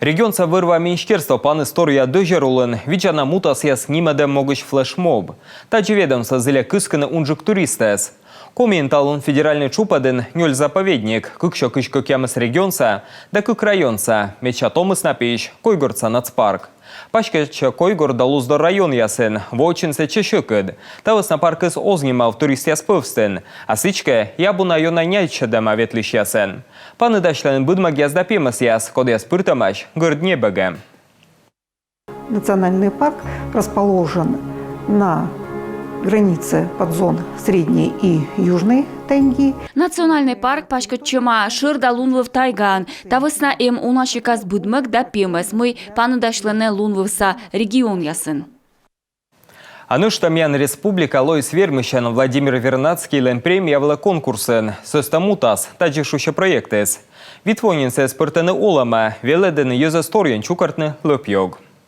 Регионца вырва министерства пан история дожерулен, виджана мутас яс нимедем могущ флешмоб. Таджи ведомство зеля кысканы унжик туристес. Комменталун федеральный чупаден нёль заповедник, кыкшо кышко кемес регионца, да кык районца, меча томыс напиш, койгорца нацпарк. Пашкача койгор далуз до район ясен, вочинсе чешыкыд. Тавыс на парк из ознимал турист яспывстен, а сычке ябуна йона нячадема ветлиш ясен. Паны дашлен быдмаг яздапемас яс, код яспыртамаш, горд небеге. Национальный парк расположен на границе подзон Средней и Южной тайги. Национальный парк пашкачыма шырда лунвыв тайган. Тавысна унашикас будмык да пемес. Мы паны дашлене лунвывса регион ясын. Ануштамян республика Лоис Вермыщан Владимир Вернадский лен премия в конкурсен. Состамутас, таджишуща проектес. Витвонинце спортены олама, веледен юзасториен чукартны лопьёг.